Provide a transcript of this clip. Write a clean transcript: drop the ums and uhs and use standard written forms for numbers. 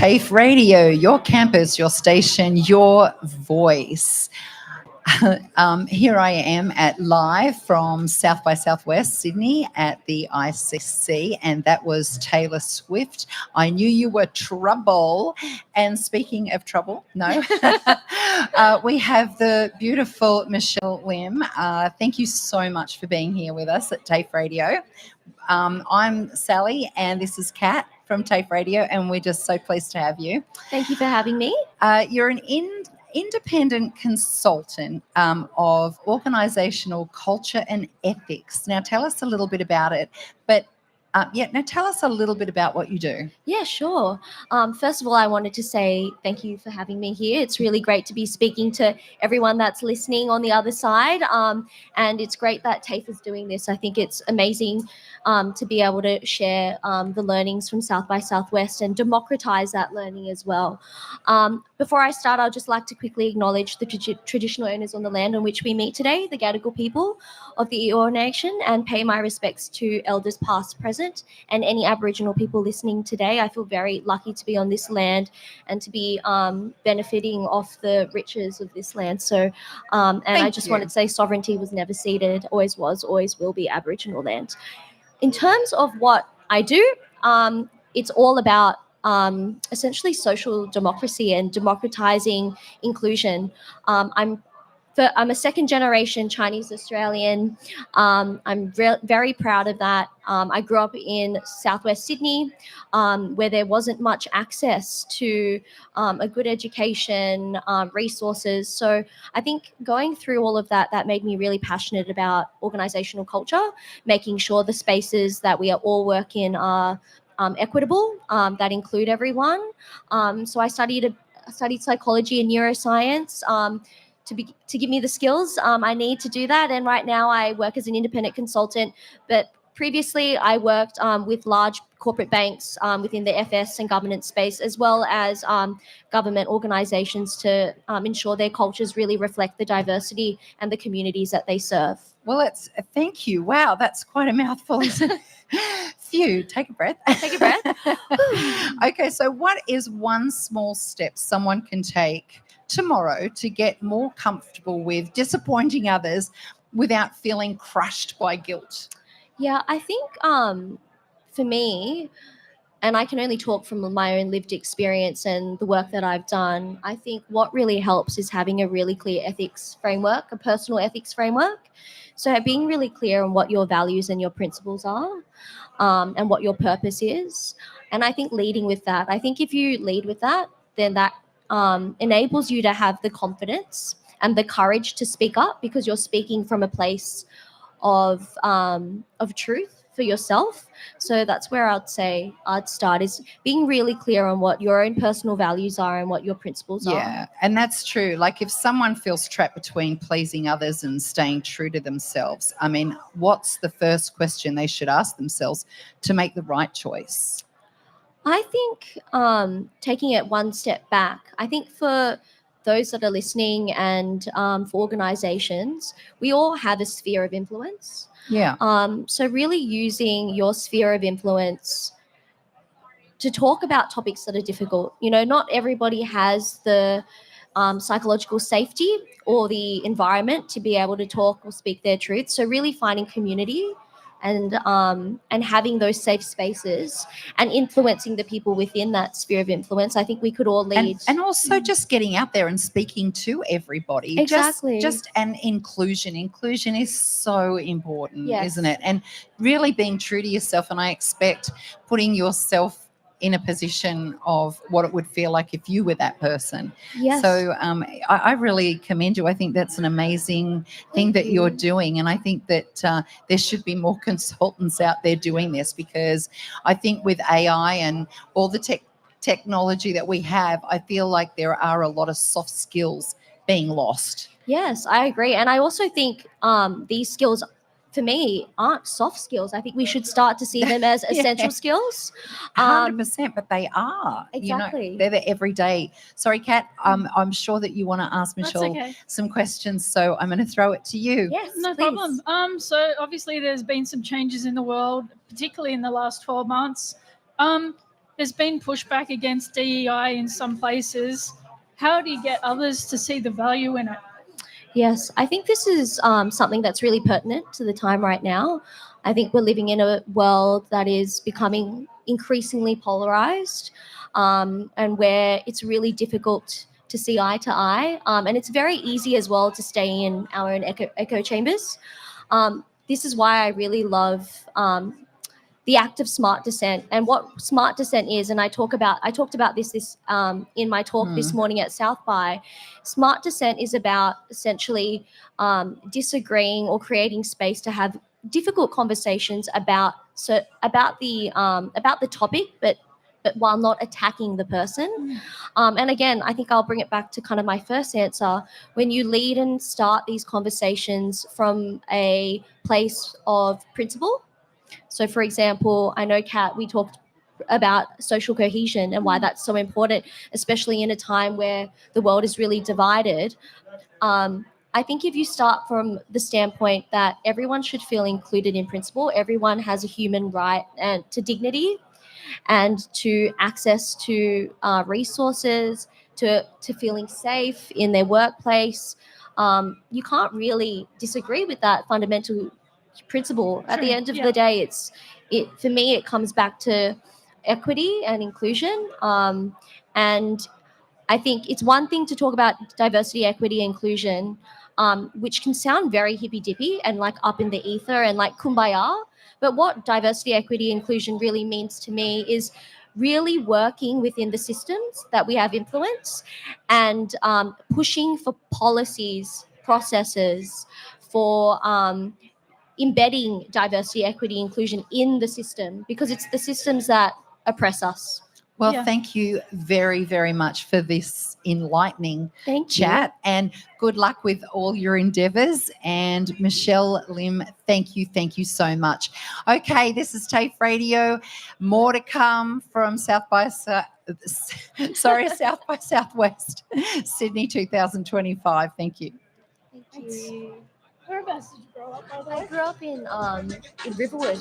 TAFE Radio, your campus, your station, your voice. Here I am at live from South by Southwest Sydney at the ICC, and that was Taylor Swift. I knew you were trouble. And speaking of trouble, no, we have the beautiful Michelle Lim. Thank you so much for being here with us at TAFE Radio. I'm Sally, and this is Kat from TAFE Radio, and we're just so pleased to have you. Thank you for having me. You're an independent consultant of organisational culture and ethics. Now, tell us a little bit about it. But tell us a little bit about what you do. Yeah, sure. First of all, I wanted to say thank you for having me here. It's really great to be speaking to everyone that's listening on the other side. And it's great that TAFE is doing this. I think it's amazing to be able to share the learnings from South by Southwest and democratise that learning as well. Before I start, I'd just like to quickly acknowledge the traditional owners on the land on which we meet today, the Gadigal people of the Eora Nation, and pay my respects to elders past, present, and any Aboriginal people listening today. I feel very lucky to be on this land and to be benefiting off the riches of this land. So, I just wanted to say sovereignty was never ceded, always was, always will be Aboriginal land. In terms of what I do, it's all about essentially social democracy and democratizing inclusion. I'm a second generation Chinese Australian. I'm very proud of that. I grew up in Southwest Sydney, where there wasn't much access to a good education, resources. So I think going through all of that made me really passionate about organizational culture, making sure the spaces that we all work in are equitable, that include everyone. So I studied psychology and neuroscience to give me the skills I need to do that. And right now I work as an independent consultant, but previously I worked with large corporate banks within the FS and governance space, as well as government organisations to ensure their cultures really reflect the diversity and the communities that they serve. Well, thank you. Wow, that's quite a mouthful, isn't it? Phew, take a breath. Take a breath. Okay, so what is one small step someone can take tomorrow to get more comfortable with disappointing others without feeling crushed by guilt? Yeah, I think for me, and I can only talk from my own lived experience and the work that I've done, I think what really helps is having a really clear ethics framework, a personal ethics framework. So being really clear on what your values and your principles are, and what your purpose is. And I think leading with that, I think if you lead with that, then that enables you to have the confidence and the courage to speak up, because you're speaking from a place of truth for yourself. So that's where I'd say I'd start, is being really clear on what your own personal values are and what your principles are. Yeah, and that's true. Like if someone feels trapped between pleasing others and staying true to themselves, I mean, what's the first question they should ask themselves to make the right choice? I think taking it one step back, I think for those that are listening and for organisations, we all have a sphere of influence. Yeah. So really using your sphere of influence to talk about topics that are difficult. You know, not everybody has the psychological safety or the environment to be able to talk or speak their truth. So really finding community and having those safe spaces and influencing the people within that sphere of influence. I think we could all lead. And also just getting out there and speaking to everybody. Exactly. Just an inclusion. Inclusion is so important, Yes. isn't it? And really being true to yourself. And I expect putting yourself in a position of what it would feel like if you were that person. Yes. So I really commend you. I think that's an amazing thing that you're doing. And I think that there should be more consultants out there doing this, because I think with AI and all the technology that we have, I feel like there are a lot of soft skills being lost. Yes, I agree. And I also think these skills, for me, aren't soft skills. I think we should start to see them as essential skills. 100%, but they are. Exactly. You know, they're the everyday. Sorry, Kat, I'm sure that you want to ask Michelle some questions, so I'm going to throw it to you. Yes, no please. problem. So obviously there's been some changes in the world, particularly in the last 12 months. there's been pushback against DEI in some places. How do you get others to see the value in it? Yes, I think this is something that's really pertinent to the time right now. I think we're living in a world that is becoming increasingly polarized, and where it's really difficult to see eye to eye. And it's very easy as well to stay in our own echo chambers. This is why I really love the act of smart dissent and what smart dissent is. And I talked about this in my talk this morning at South by. Smart dissent is about essentially disagreeing or creating space to have difficult conversations about the topic, but while not attacking the person. And again, I think I'll bring it back to kind of my first answer. When you lead and start these conversations from a place of principle. So, for example, I know, Kat, we talked about social cohesion and why that's so important, especially in a time where the world is really divided. I think if you start from the standpoint that everyone should feel included in principle, everyone has a human right and to dignity and to access to resources, to feeling safe in their workplace, you can't really disagree with that fundamental principle. At the end of the day, for me it comes back to equity and inclusion, and I think it's one thing to talk about diversity, equity, inclusion, which can sound very hippy dippy and like up in the ether and like kumbaya. But what diversity, equity, inclusion really means to me is really working within the systems that we have influence and pushing for policies, processes, for embedding diversity, equity, inclusion in the system, because it's the systems that oppress us. Well, thank you very, very much for this enlightening Thank chat, you. and good luck with all your endeavours. And Michelle Lim, thank you so much. Okay, this is TAFE Radio. More to come from South by Southwest Sydney 2025. Thank you. Thank you. Whereabouts did you grow up, by the way? I grew up in Riverwood.